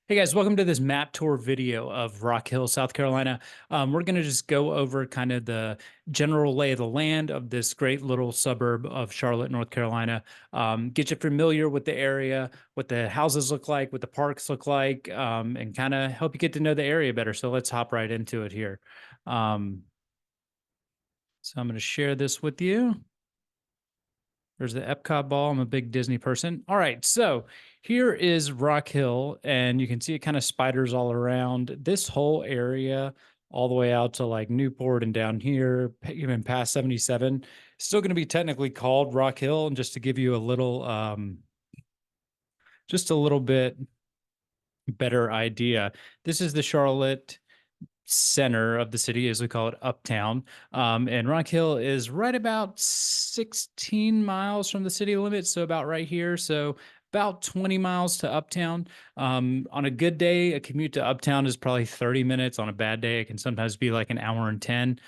Hey guys, welcome to this map tour video of Rock Hill, South Carolina. We're going to just go over kind of the general lay of the land of this great little suburb of Charlotte, North Carolina. Get you familiar with the area, what the houses look like, what the parks look like, and kind of help you get to know the area better. So let's hop right into it here. Um, so I'm going to share this with you. There's the Epcot ball. I'm a big Disney person. All right, so here is Rock Hill, and you can see it kind of spiders all around this whole area, all the way out to like Newport and down here, even past 77. Still going to be technically called Rock Hill, and just to give you a little, just a little bit better idea. This is the Charlotte center of the city, as we call it, uptown. And Rock Hill is right about 16 miles from the city limits, so about right here. So about 20 miles to uptown. On a good day, a commute to uptown is probably 30 minutes. On a bad day, it can sometimes be like an hour and 10.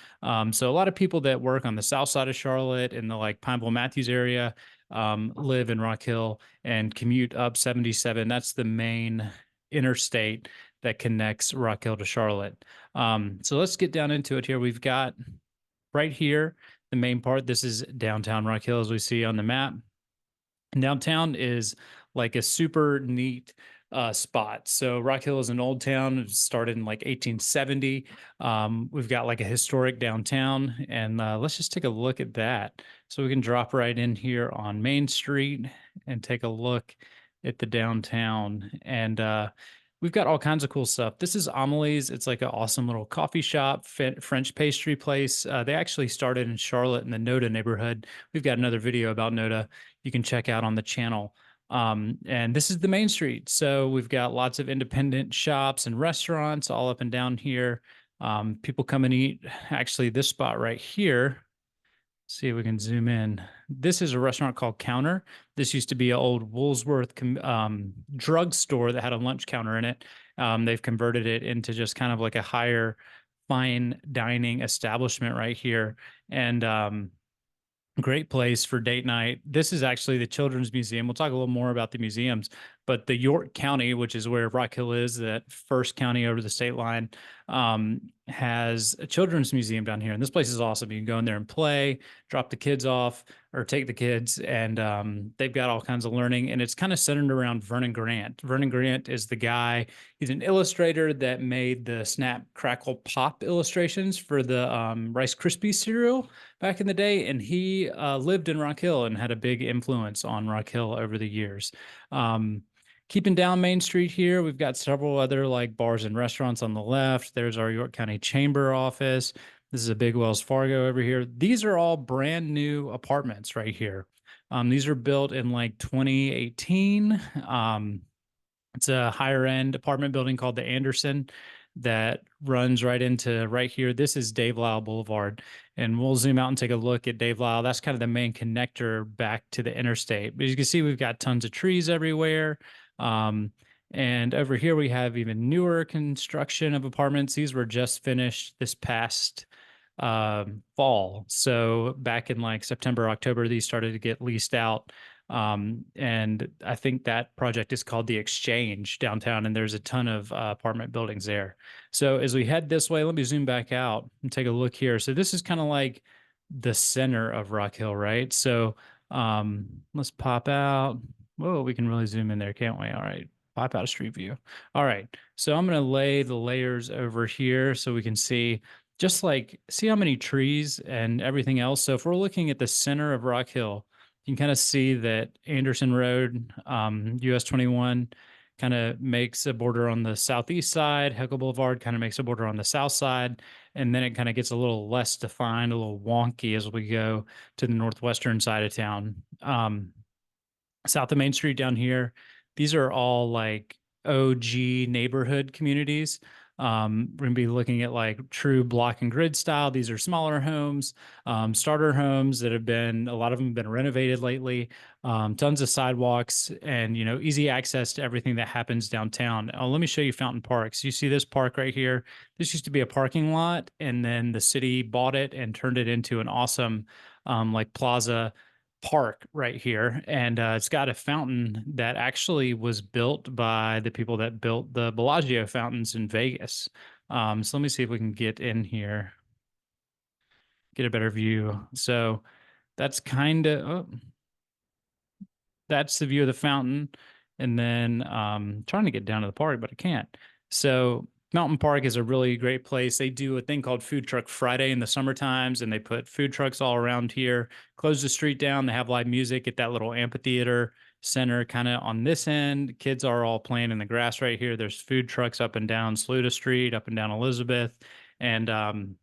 So a lot of people that work on the south side of Charlotte in the like Pineville Matthews area live in Rock Hill and commute up 77. That's the main interstate that connects Rock Hill to Charlotte. So let's get down into it here. We've got right here the main part. This is downtown Rock Hill, as we see on the map. And downtown is like a super neat spot. So Rock Hill is an old town. It started in like 1870. We've got like a historic downtown, and let's just take a look at that. So we can drop right in here on Main Street and take a look at the downtown. And we've got all kinds of cool stuff. This is Amelie's. It's like an awesome little coffee shop, French pastry place. They actually started in Charlotte in the Noda neighborhood. We've got another video about Noda you can check out on the channel. And this is the main street. So we've got lots of independent shops and restaurants all up and down here. People come and eat. Actually, this spot right here, see if we can zoom in. This is a restaurant called Counter. This used to be an old Woolworth drugstore that had a lunch counter in it. They've converted it into just kind of like a higher fine dining establishment right here. And great place for date night. This is actually the Children's Museum. We'll talk a little more about the museums, but the York County, which is where Rock Hill is, that first county over the state line, has a children's museum down here. And this place is awesome. You can go in there and play, drop the kids off, or take the kids, and they've got all kinds of learning. And it's kind of centered around Vernon Grant. Vernon Grant is the guy, he's an illustrator that made the Snap, Crackle, Pop illustrations for the Rice Krispies cereal back in the day, and he lived in Rock Hill and had a big influence on Rock Hill over the years. Keeping down Main Street here, we've got several other like bars and restaurants on the left. There's our York County Chamber office. This is a big Wells Fargo over here. These are all brand new apartments right here. These are built in like 2018. It's a higher end apartment building called the Anderson that runs right into right here. This is Dave Lyle Boulevard. And we'll zoom out and take a look at Dave Lyle. That's kind of the main connector back to the interstate. But as you can see, we've got tons of trees everywhere. And over here, we have even newer construction of apartments. These were just finished this past fall. So back in like September, October, these started to get leased out. And I think that project is called The Exchange downtown, and there's a ton of apartment buildings there. So as we head this way, let me zoom back out and take a look here. So this is kind of like the center of Rock Hill, right? So let's pop out. Whoa, we can really zoom in there, can't we? All right, pop out a street view. All right, so I'm going to lay the layers over here so we can see just like see how many trees and everything else. So if we're looking at the center of Rock Hill, you can kind of see that Anderson Road, US 21 kind of makes a border on the southeast side. Heckle Boulevard kind of makes a border on the south side. And then it kind of gets a little less defined, a little wonky as we go to the northwestern side of town. South of Main Street down here, these are all like OG neighborhood communities. We're going to be looking at like true block and grid style. These are smaller homes, starter homes that have been, a lot of them have been renovated lately, tons of sidewalks and, you know, easy access to everything that happens downtown. Let me show you Fountain Parks. You see this park right here? This used to be a parking lot, and then the city bought it and turned it into an awesome like plaza park right here, and it's got a fountain that actually was built by the people that built the Bellagio fountains in Vegas. So let me see if we can get in here, get a better view. So that's kind of, oh, that's the view of the fountain. And then trying to get down to the park, but I can't. So Mountain Park is a really great place. They do a thing called Food Truck Friday in the summer times, and they put food trucks all around here. Close the street down. They have live music at that little amphitheater center kind of on this end. Kids are all playing in the grass right here. There's food trucks up and down Saluda Street, up and down Elizabeth. And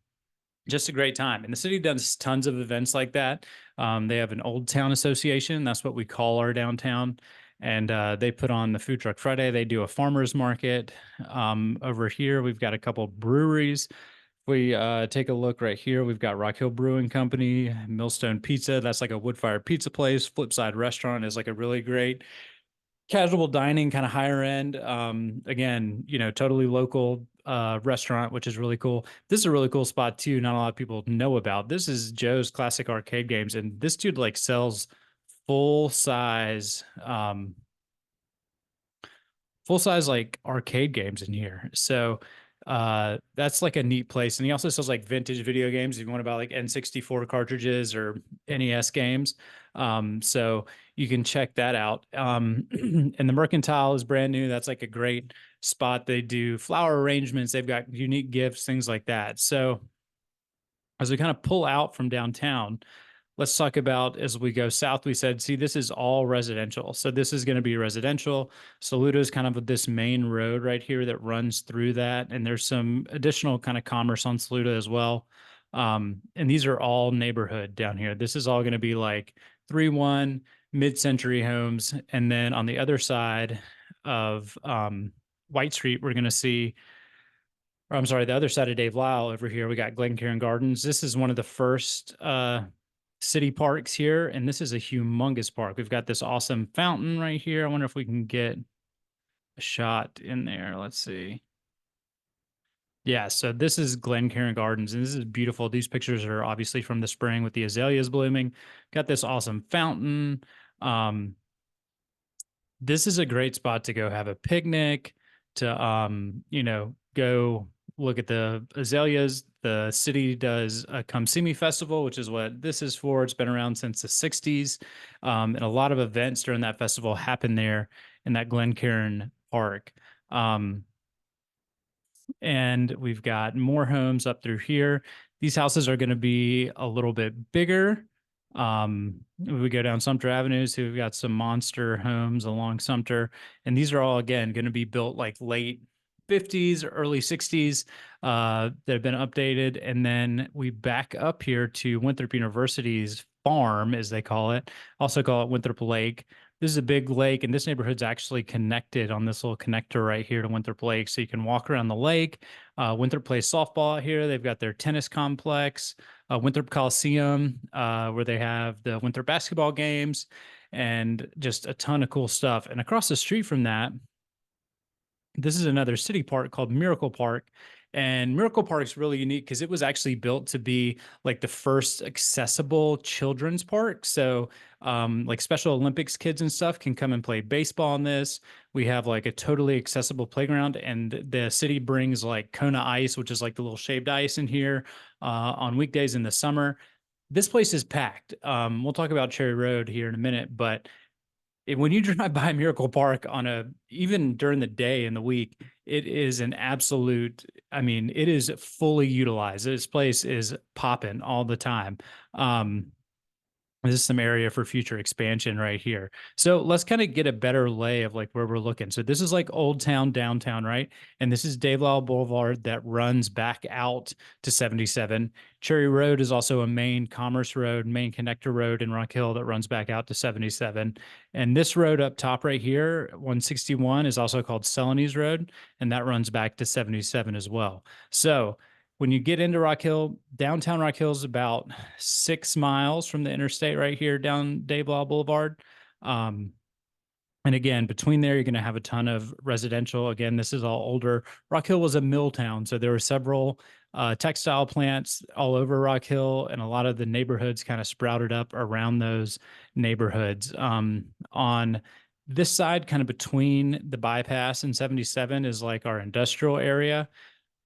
just a great time. And the city does tons of events like that. They have an Old Town Association. That's what we call our downtown. And they put on the Food Truck Friday. They do a farmer's market. Over here, we've got a couple breweries. We take a look right here. We've got Rock Hill Brewing Company, Millstone Pizza. That's like a wood-fired pizza place. Flipside Restaurant is like a really great casual dining, kind of higher end. Again, totally local restaurant, which is really cool. This is a really cool spot too. Not a lot of people know about. This is Joe's Classic Arcade Games, and this dude like sells full size like arcade games in here. So that's like a neat place. And he also sells like vintage video games if you want to buy like N64 cartridges or NES games. So you can check that out. And the Mercantile is brand new. That's like a great spot. They do flower arrangements, they've got unique gifts, things like that. So as we kind of pull out from downtown, let's talk about as we go south. We said, see, this is all residential. So this is going to be residential. Saluda is kind of this main road right here that runs through that. And there's some additional kind of commerce on Saluda as well. And these are all neighborhood down here. This is all going to be like 3-1 mid-century homes. And then on the other side of White Street, we're going to see, or I'm sorry, the other side of Dave Lyle over here, we got Glencairn Gardens. This is one of the first city parks here, and this is a humongous park. We've got this awesome fountain right here. I wonder if we can get a shot in there. Let's see. Yeah, so this is Glencairn Gardens, and this is beautiful. These pictures are obviously from the spring with the azaleas blooming. Got this awesome fountain. This is a great spot to go have a picnic, to go look at the azaleas. The city does a Come See Me Festival, which is what this is for. It's been around since the 60s. And a lot of events during that festival happen there in that Glencairn Park. And we've got more homes up through here. These houses are going to be a little bit bigger. We go down Sumter Avenue, so we've got some monster homes along Sumter, and these are all again going to be built like late 50s, early 60s. That have been updated, and then we back up here to Winthrop University's farm, as they call it. Also call it Winthrop Lake. This is a big lake, and this neighborhood's actually connected on this little connector right here to Winthrop Lake, so you can walk around the lake. Winthrop plays softball out here. They've got their tennis complex, Winthrop Coliseum, where they have the Winthrop basketball games, and just a ton of cool stuff. And across the street from that, this is another city park called Miracle Park. And Miracle Park is really unique because it was actually built to be like the first accessible children's park. So like Special Olympics kids and stuff can come and play baseball in this. We have like a totally accessible playground, and the city brings like Kona ice, which is like the little shaved ice in here on weekdays in the summer. This place is packed. We'll talk about Cherry Road here in a minute, but when you drive by Miracle Park even during the day in the week, it is an absolute, I mean, it is fully utilized. This place is popping all the time. This is some area for future expansion right here. So let's kind of get a better lay of like where we're looking. So this is like Old Town, downtown, right? And this is Dave Lyle Boulevard that runs back out to 77. Cherry Road is also a main commerce road, main connector road in Rock Hill that runs back out to 77. And this road up top right here, 161, is also called Celanese Road, and that runs back to 77 as well. So when you get into Rock Hill, downtown Rock Hill is about 6 miles from the interstate right here down Dave Law Boulevard. And again, between there, you're going to have a ton of residential. Again, this is all older. Rock Hill was a mill town, so there were several textile plants all over Rock Hill, and a lot of the neighborhoods kind of sprouted up around those neighborhoods. On this side, kind of between the bypass and 77, is like our industrial area.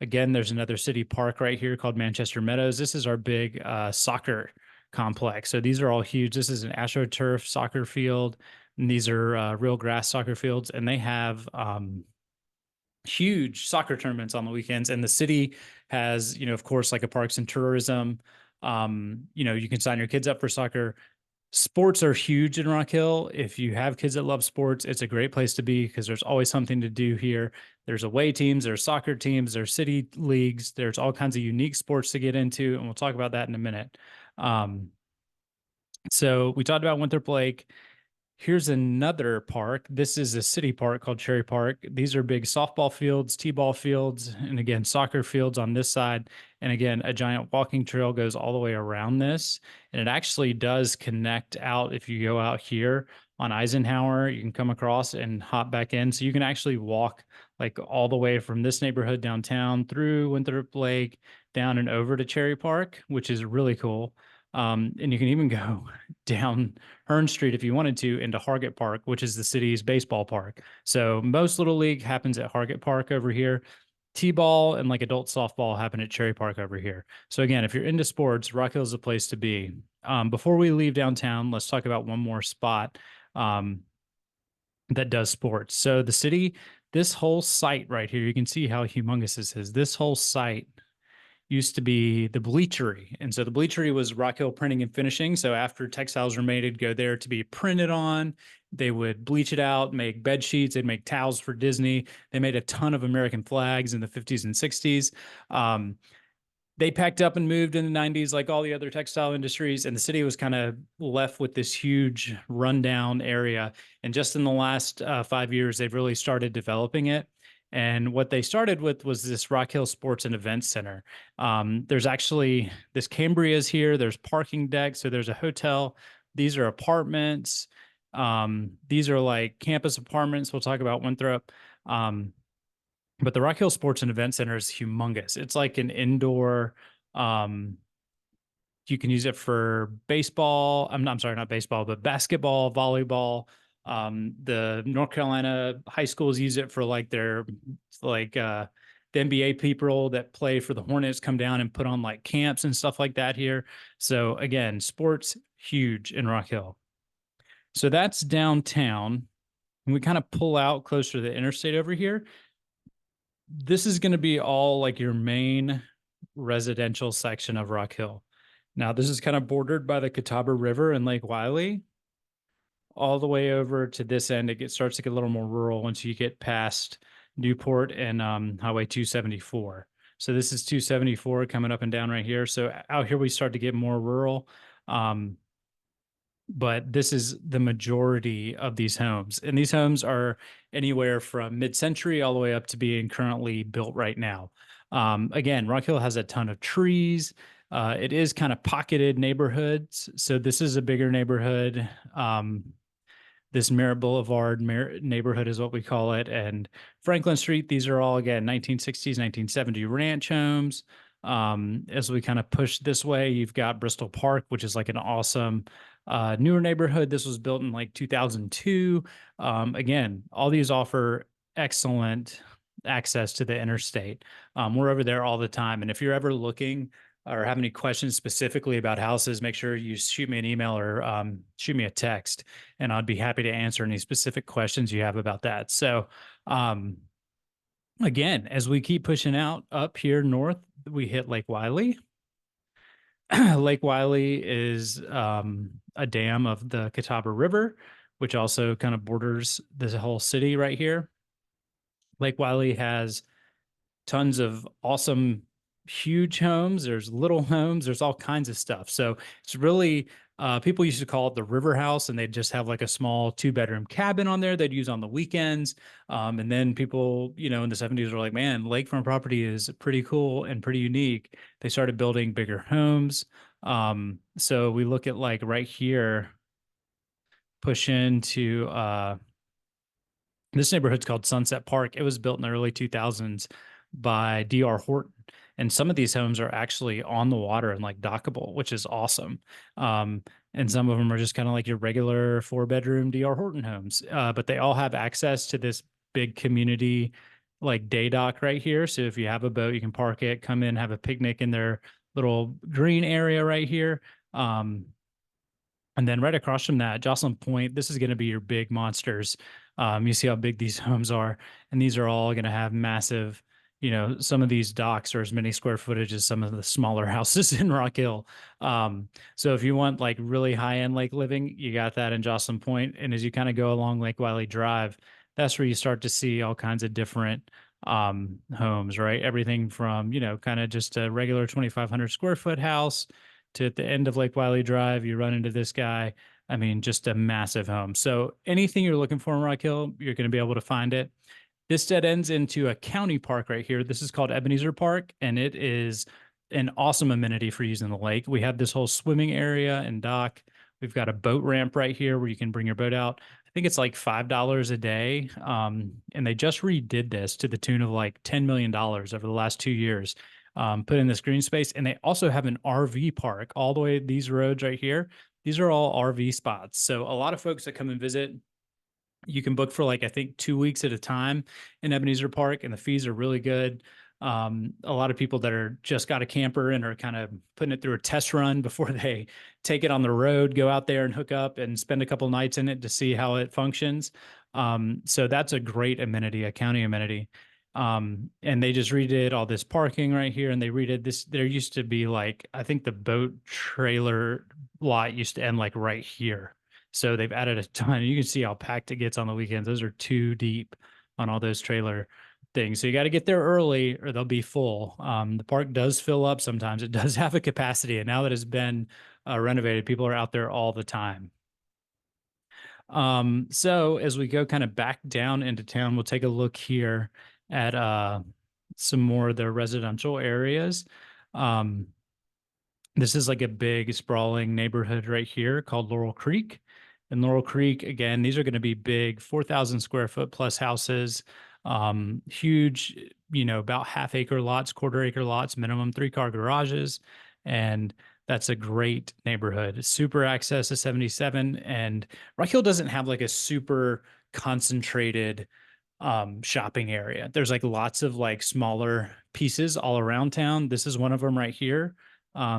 Again, there's another city park right here called Manchester Meadows. This is our big soccer complex. So these are all huge. This is an AstroTurf soccer field, and these are real grass soccer fields, and they have huge soccer tournaments on the weekends. And the city has, of course, like a parks and tourism. You can sign your kids up for soccer. Sports are huge in Rock Hill. If you have kids that love sports, it's a great place to be because there's always something to do here. There's away teams, there's soccer teams, there's city leagues, there's all kinds of unique sports to get into, and we'll talk about that in a minute. So we talked about Winthrop Lake. Here's another park. This is a city park called Cherry Park. These are big softball fields, t-ball fields, and again, soccer fields on this side. And again, a giant walking trail goes all the way around this. And it actually does connect out. If you go out here on Eisenhower, you can come across and hop back in. So you can actually walk like all the way from this neighborhood downtown through Winthrop Lake, down and over to Cherry Park, which is really cool. And you can even go down Hearn Street if you wanted to into Hargett Park, which is the city's baseball park. So most Little League happens at Hargett Park over here. T-ball and like adult softball happen at Cherry Park over here. So again, if you're into sports, Rock Hill is a place to be. Before we leave downtown, let's talk about one more spot that does sports. So the city, this whole site right here, you can see how humongous this is. This whole site used to be the bleachery. And so the bleachery was Rock Hill Printing and Finishing. So after textiles were made, it'd go there to be printed on. They would bleach it out, make bed sheets, they'd make towels for Disney. They made a ton of American flags in the 50s and 60s. They packed up and moved in the 90s like all the other textile industries, and the city was kind of left with this huge rundown area. And just in the last 5 years, they've really started developing it. And what they started with was this Rock Hill Sports and Events Center. There's actually this Cambria's here. There's parking decks. So there's a hotel. These are apartments. These are like campus apartments. We'll talk about Winthrop. But the Rock Hill Sports and Event Center is humongous. It's like an indoor, you can use it for baseball. I'm sorry, not baseball, but basketball, volleyball. The North Carolina high schools use it for like the NBA people that play for the Hornets come down and put on like camps and stuff like that here. So again, sports huge in Rock Hill. So that's downtown. And we kind of pull out closer to the interstate over here. This is going to be all like your main residential section of Rock Hill. Now, this is kind of bordered by the Catawba River and Lake Wylie. All the way over to this end, it starts to get a little more rural once you get past Newport and Highway 274. So this is 274 coming up and down right here. So out here, we start to get more rural. But this is the majority of these homes. And these homes are anywhere from mid-century all the way up to being currently built right now. Again, Rock Hill has a ton of trees. It is kind of pocketed neighborhoods. So this is a bigger neighborhood. This Merritt Boulevard neighborhood is what we call it. And Franklin Street, these are all, again, 1960s, 1970 ranch homes. As we kind of push this way, you've got Bristol Park, which is like an awesome newer neighborhood. This was built in like 2002. Again, all these offer excellent access to the interstate. We're over there all the time. And if you're ever looking or have any questions specifically about houses, make sure you shoot me an email or shoot me a text, and I'd be happy to answer any specific questions you have about that. So again, as we keep pushing out up here north, we hit Lake Wylie. Lake Wylie is a dam of the Catawba River, which also kind of borders this whole city right here. Lake Wylie has tons of awesome, huge homes. There's little homes. There's all kinds of stuff. So it's really, people used to call it the river house, and they'd just have like a small 2-bedroom cabin on there they'd use on the weekends. And then people, in the 70s were like, man, lakefront property is pretty cool and pretty unique. They started building bigger homes. So we look at like right here, push into This neighborhood's called Sunset Park. It was built in the early 2000s by D.R. Horton. And some of these homes are actually on the water and like dockable, which is awesome. Um, and some of them are just kind of like your regular four-bedroom D.R. Horton homes. But they all have access to this big community like day dock right here. So if you have a boat, you can park it, come in, have a picnic in their little green area right here. Um, and then right across from that, Jocelyn Point, this is going to be your big monsters. You see how big these homes are, and these are all going to have massive, some of these docks are as many square footage as some of the smaller houses in Rock Hill. So if you want like really high end lake living, you got that in Jocelyn Point. And as you kind of go along Lake Wylie Drive, that's where you start to see all kinds of different homes, right? Everything from, kind of just a regular 2,500 square foot house to at the end of Lake Wylie Drive, you run into this guy. I mean, just a massive home. So anything you're looking for in Rock Hill, you're going to be able to find it. This dead ends into a county park right here. This is called Ebenezer Park, and it is an awesome amenity for using the lake. We have this whole swimming area and dock. We've got a boat ramp right here where you can bring your boat out. I think it's like $5 a day. And they just redid this to the tune of like $10 million over the last 2 years. Put in this green space. And they also have an RV park all the way these roads right here. These are all RV spots. So a lot of folks that come and visit, you can book for like I think 2 weeks at a time in Ebenezer Park, and the fees are really good. A lot of people that are just got a camper and are kind of putting it through a test run before they take it on the road, go out there and hook up and spend a couple nights in it to see how it functions. So that's a great amenity, a county amenity. And they just redid all this parking right here, and they redid this. There used to be like, I think the boat trailer lot used to end like right here. So they've added a ton. You can see how packed it gets on the weekends. Those are too deep on all those trailer things. So you got to get there early or they'll be full. The park does fill up sometimes. It does have a capacity. And now that it's been renovated, people are out there all the time. So as we go kind of back down into town, we'll take a look here at some more of the residential areas. Um, this is like a big sprawling neighborhood right here called Laurel Creek. And Laurel Creek, again, these are going to be big 4,000 square foot plus houses, huge, about half-acre lots, quarter-acre lots, minimum three-car garages. And that's a great neighborhood. Super access to 77. And Rock Hill doesn't have like a super concentrated shopping area. There's like lots of like smaller pieces all around town. This is one of them right here.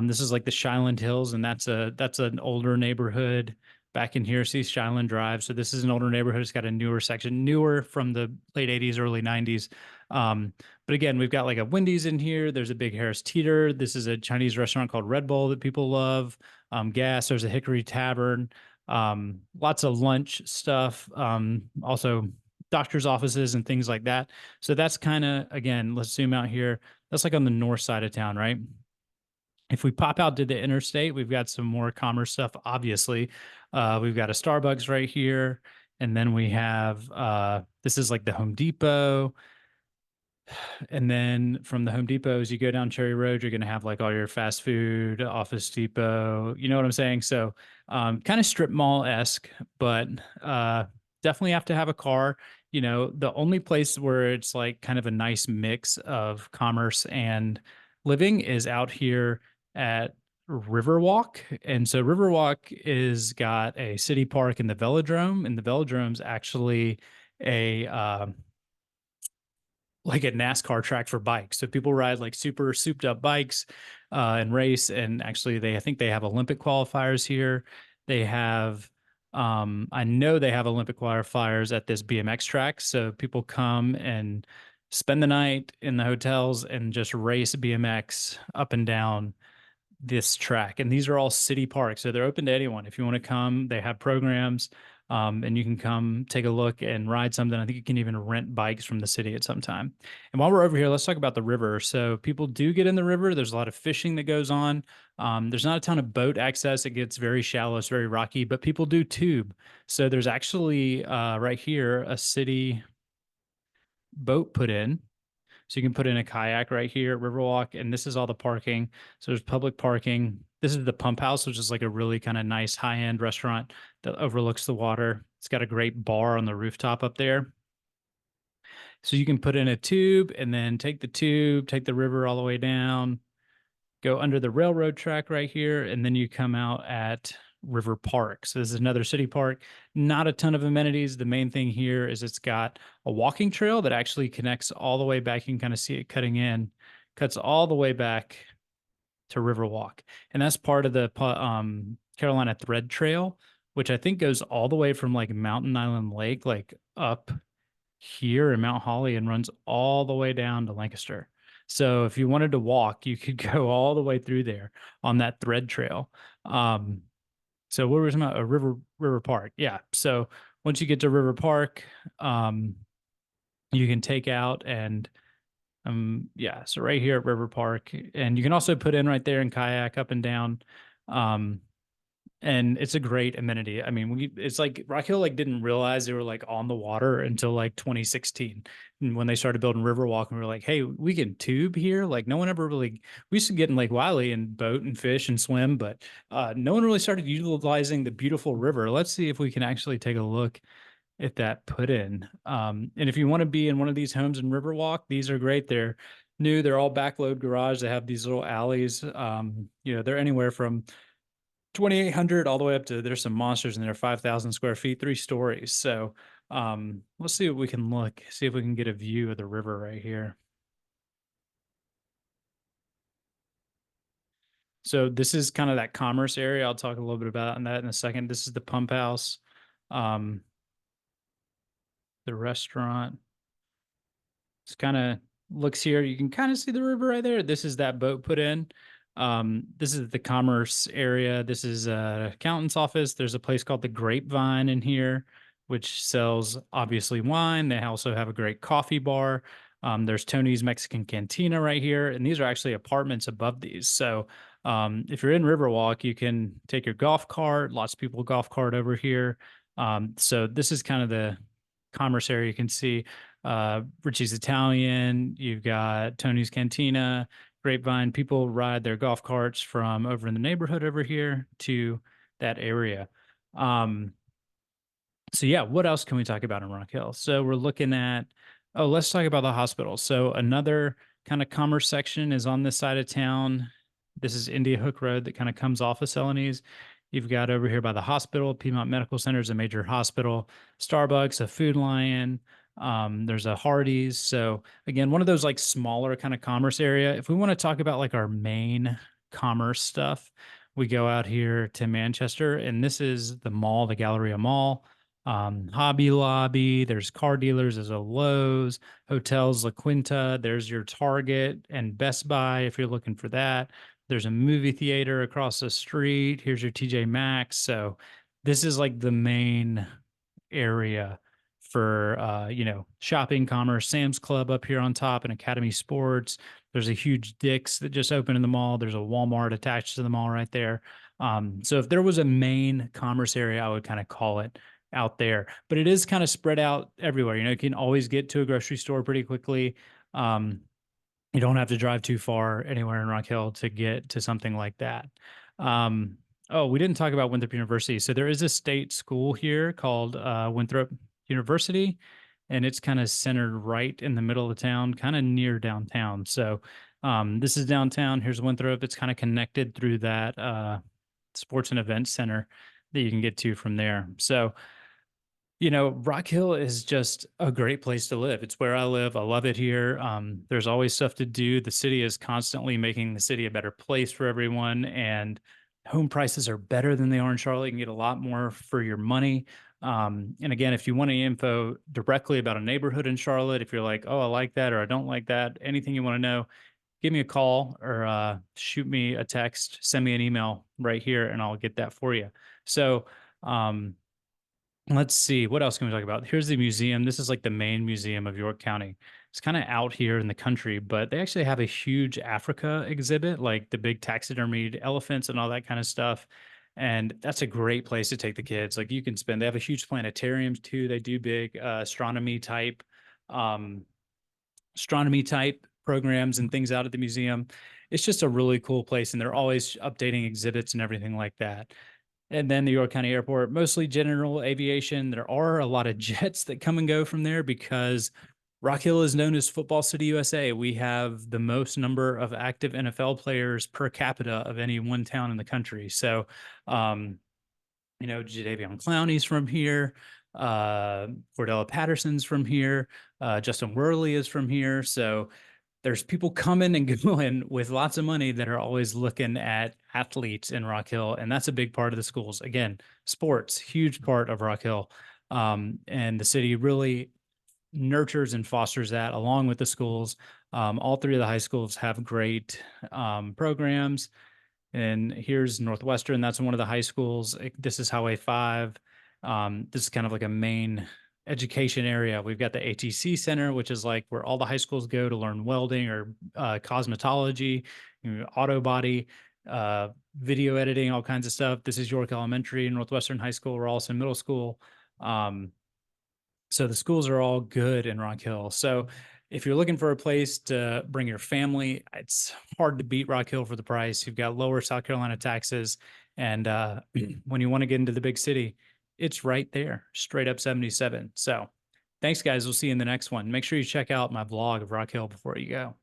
This is like the Shyland Hills, and that's an older neighborhood. Back in here, see Shyland Drive. So this is an older neighborhood. It's got a newer section, newer from the late 80s, early 90s. But again, we've got like a Wendy's in here. There's a big Harris Teeter. This is a Chinese restaurant called Red Bull that people love. Gas, there's a Hickory Tavern. Lots of lunch stuff. Also doctor's offices and things like that. So that's kind of, again, let's zoom out here. That's like on the north side of town, right? If we pop out to the interstate, we've got some more commerce stuff, obviously. We've got a Starbucks right here. And then we have, this is like the Home Depot. And then from the Home Depot, as you go down Cherry Road, you're going to have like all your fast food, Office Depot. You know what I'm saying? So kind of strip mall-esque, but definitely have to have a car. The only place where it's like kind of a nice mix of commerce and living is out here at Riverwalk. And so Riverwalk is got a city park in the velodrome, and the velodrome's actually a like a NASCAR track for bikes. So people ride like super souped up bikes and race. And actually I think they have Olympic qualifiers here. They have, I know they have Olympic qualifiers at this BMX track. So people come and spend the night in the hotels and just race BMX up and down this track. And these are all city parks. So they're open to anyone. If you want to come, they have programs. And you can come take a look and ride something. I think you can even rent bikes from the city at some time. And while we're over here, let's talk about the river. So people do get in the river. There's a lot of fishing that goes on. There's not a ton of boat access. It gets very shallow. It's very rocky, but people do tube. So there's actually right here a city boat put in. So you can put in a kayak right here at Riverwalk, and this is all the parking. So there's public parking. This is the Pump House, which is like a really kind of nice high-end restaurant that overlooks the water. It's got a great bar on the rooftop up there. So you can put in a tube and then take the tube, take the river all the way down, go under the railroad track right here, and then you come out at River Park. So this is another city park. Not a ton of amenities. The main thing here is it's got a walking trail that actually connects all the way back. You can kind of see it cutting in, cuts all the way back to Riverwalk. And that's part of the Carolina Thread Trail, which I think goes all the way from like Mountain Island Lake, like up here in Mount Holly and runs all the way down to Lancaster. So if you wanted to walk, you could go all the way through there on that thread trail. So what were we talking about? A River Park. Yeah. So once you get to River Park, you can take out and yeah, so right here at River Park, and you can also put in right there and kayak up and down. And it's a great amenity. I mean, it's like Rock Hill like didn't realize they were like on the water until like 2016, and when they started building Riverwalk, and we were like, hey, we can tube here. Like no one ever really. We used to get in Lake Wylie and boat and fish and swim, but no one really started utilizing the beautiful river. Let's see if we can actually take a look at that put in. And if you want to be in one of these homes in Riverwalk, these are great. They're new. They're all backload garage. They have these little alleys. They're anywhere from 2,800 all the way up to there's some monsters and they're 5,000 square feet, 3 stories. So let's see if we can see if we can get a view of the river right here. So this is kind of that commerce area. I'll talk a little bit about that in a second. This is the pump house, the restaurant. It's kind of looks here. You can kind of see the river right there. This is that boat put in. This is the commerce area. This is an accountant's office. There's a place called the Grapevine in here, which sells obviously wine. They also have a great coffee bar. There's Tony's Mexican Cantina right here, and these are actually apartments above these. So if you're in Riverwalk, you can take your golf cart. Lots of people golf cart over here. So this is kind of the commerce area. You can see Richie's Italian. You've got Tony's Cantina, Grapevine. People ride their golf carts from over in the neighborhood over here to that area. So yeah, what else can we talk about in Rock Hill? So we're looking at, let's talk about the hospital. So another kind of commerce section is on this side of town. This is India Hook Road that kind of comes off of Celanese. You've got over here by the hospital, Piedmont Medical Center is a major hospital, Starbucks, a Food Lion, there's a Hardee's. So again, one of those like smaller kind of commerce area. If we want to talk about like our main commerce stuff, we go out here to Manchester, and this is the mall, the Galleria Mall, Hobby Lobby. There's car dealers, there's a Lowe's, hotels, La Quinta. There's your Target and Best Buy if you're looking for that. There's a movie theater across the street. Here's your TJ Maxx. So this is like the main area for shopping, commerce. Sam's Club up here on top and Academy Sports. There's a huge Dick's that just opened in the mall. There's a Walmart attached to the mall right there. So if there was a main commerce area, I would kind of call it out there, but it is kind of spread out everywhere. You can always get to a grocery store pretty quickly. You don't have to drive too far anywhere in Rock Hill to get to something like that. We didn't talk about Winthrop University. So there is a state school here called Winthrop University, and it's kind of centered right in the middle of the town, kind of near downtown. So this is downtown. Here's Winthrop. It's kind of connected through that sports and events center that you can get to from there. So Rock Hill is just a great place to live. It's where I live. I love it here. There's always stuff to do. The city is constantly making the city a better place for everyone, and home prices are better than they are in Charlotte. You can get a lot more for your money. And again, if you want any info directly about a neighborhood in Charlotte, if you're like, oh, I like that or I don't like that, anything you want to know, give me a call or shoot me a text, send me an email right here, and I'll get that for you. So, let's see, what else can we talk about? Here's the museum. This is like the main museum of York County. It's kind of out here in the country, but they actually have a huge Africa exhibit, like the big taxidermied elephants and all that kind of stuff. And that's a great place to take the kids. Like they have a huge planetarium too. They do big astronomy type programs and things out at the museum. It's just a really cool place. And they're always updating exhibits and everything like that. And then the York County Airport, mostly general aviation. There are a lot of jets that come and go from there because Rock Hill is known as Football City, USA. We have the most number of active NFL players per capita of any one town in the country. So, um, Jadeveon Clowney's from here. Cordella Patterson's from here. Justin Worley is from here. So there's people coming and going with lots of money that are always looking at athletes in Rock Hill. And that's a big part of the schools. Again, sports, huge part of Rock Hill. And the city really nurtures and fosters that along with the schools. All three of the high schools have great programs. And here's Northwestern. That's one of the high schools. This is Highway 5. This is kind of like a main education area. We've got the ATC Center, which is like where all the high schools go to learn welding or cosmetology, auto body, video editing, all kinds of stuff. This is York Elementary, Northwestern High School, Ralston Middle School. So the schools are all good in Rock Hill. So if you're looking for a place to bring your family, it's hard to beat Rock Hill for the price. You've got lower South Carolina taxes. And when you want to get into the big city, it's right there, straight up 77. So thanks, guys. We'll see you in the next one. Make sure you check out my vlog of Rock Hill before you go.